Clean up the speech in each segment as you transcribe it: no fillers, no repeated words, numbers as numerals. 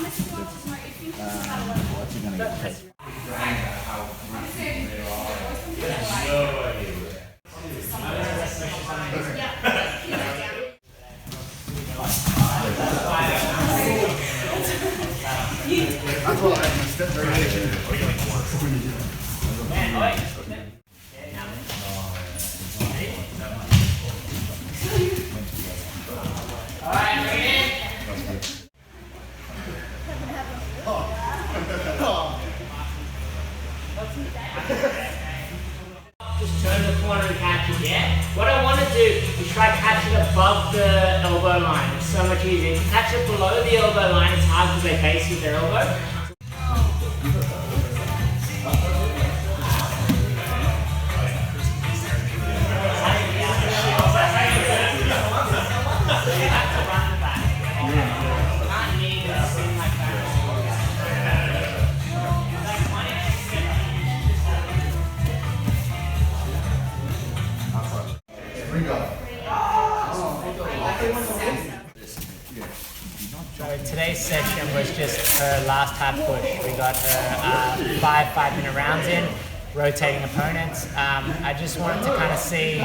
What's he gonna get paid? That's what I step variation. Just turn the corner and catch it, yeah? What I want to do is try catch it above the elbow line. It's so much easier. To catch it below the elbow line, it's hard because they base with their elbow. So today's session was just her last half push. We got her 5-minute rounds in, rotating opponents. I just wanted to kind of see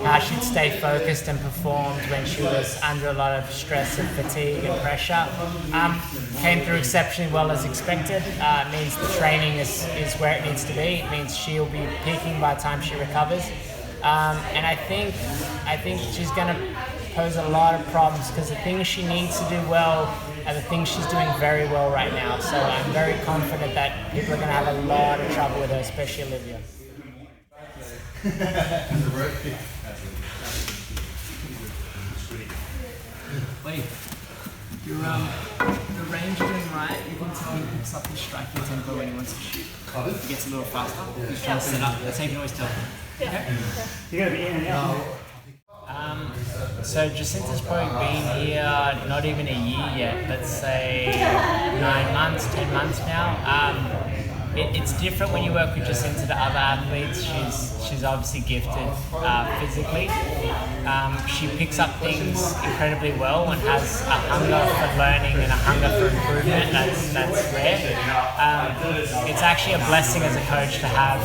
how she'd stay focused and performed when she was under a lot of stress and fatigue and pressure. Came through exceptionally well as expected. It means the training is where it needs to be. It means she'll be peaking by the time she recovers. And I think she's going to pose a lot of problems because the things she needs to do well are the things she's doing very well right now. So I'm very confident that people are going to have a lot of trouble with her, especially Olivia. Wait, the range you're doing right, you can tell he picks up his striking tempo when he wants to shoot. He gets a little faster. He's trying to set up. That's how you can always tell. Okay? You're going to be in and out. So Jacinta's probably been here not even a year yet, let's say 9 months, 10 months now. It's different when you work with Jacinta to other athletes. She's obviously gifted physically. She picks up things incredibly well and has a hunger for learning and a hunger for improvement that's rare. It's actually a blessing as a coach to have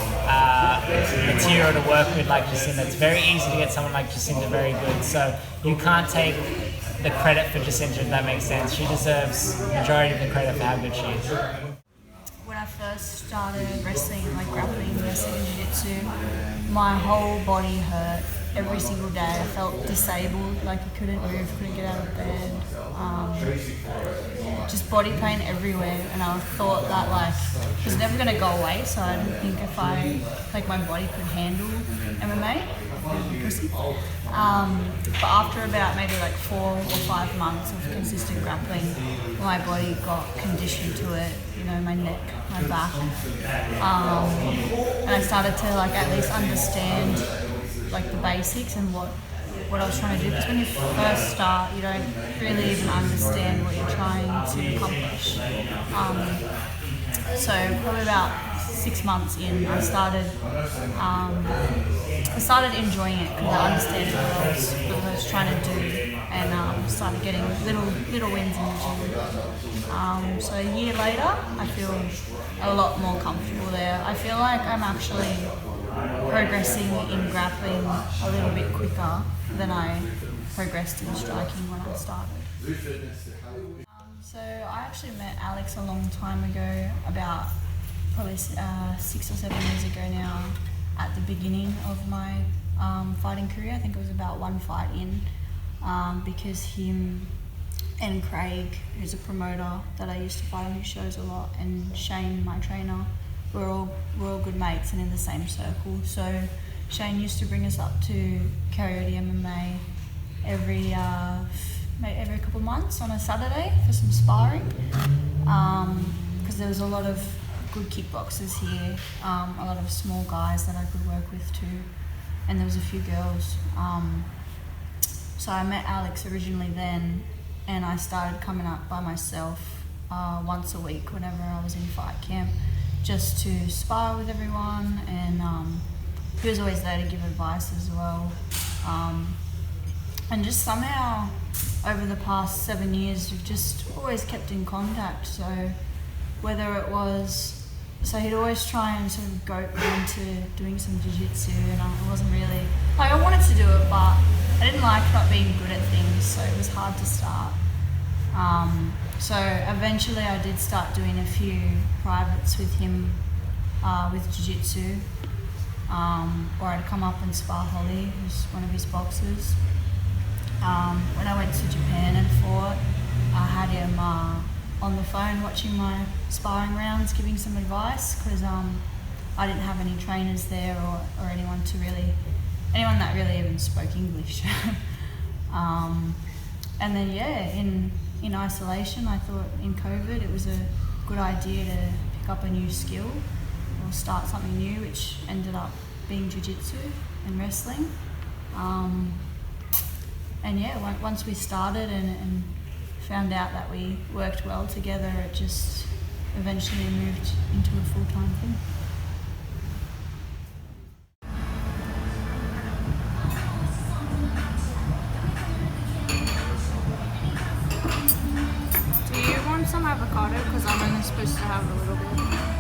material to work with like Jacinta. It's very easy to get someone like Jacinta very good. So you can't take the credit for Jacinta, if that makes sense. She deserves the majority of the credit for how good she is. When I first started wrestling, like grappling, wrestling, jiu-jitsu, my whole body hurt every single day. I felt disabled, like I couldn't move, couldn't get out of bed. Just body pain everywhere, and I thought that like it was never going to go away. So I didn't think if my body could handle MMA. But after about maybe like 4 or 5 months of consistent grappling, my body got conditioned to it. You know, my neck, my back, and I started to like at least understand like the basics and what I was trying to do. Because when you first start, you don't really even understand what you're trying to accomplish. So probably about 6 months in, I started enjoying it because I understood what I was trying to do, and started getting little wins in the gym. So a year later, I feel a lot more comfortable there. I feel like I'm actually progressing in grappling a little bit quicker than I progressed in striking when I started. So I actually met Alex a long time ago, about probably 6 or 7 years ago now, at the beginning of my fighting career. I think it was about one fight in, because him and Craig, who's a promoter that I used to fight on his shows a lot, and Shane, my trainer, we're all good mates and in the same circle. So Shane used to bring us up to Coyote MMA every couple of months on a Saturday for some sparring, because there was a lot of good kickboxers here, a lot of small guys that I could work with too, and there was a few girls. So I met Alex originally then, and I started coming up by myself once a week whenever I was in fight camp, just to spar with everyone, and he was always there to give advice as well. And just somehow over the past 7 years, we've just always kept in contact. So whether it was, so he'd always try and sort of goat me into doing some jiu-jitsu, and I wasn't really, like, I wanted to do it, but I didn't like not being good at things, so it was hard to start. So eventually I did start doing a few privates with him with jiu-jitsu, or I'd come up and spar Holly, who's one of his boxers. When I went to Japan and fought, I had him on the phone watching my sparring rounds, giving some advice, because I didn't have any trainers there or anyone that really even spoke English. And then in isolation, I thought in COVID it was a good idea to pick up a new skill or start something new, which ended up being jiu-jitsu and wrestling. And once we started and found out that we worked well together, it just eventually moved into a full-time thing. Do you want some avocado? Because I'm only supposed to have a little bit.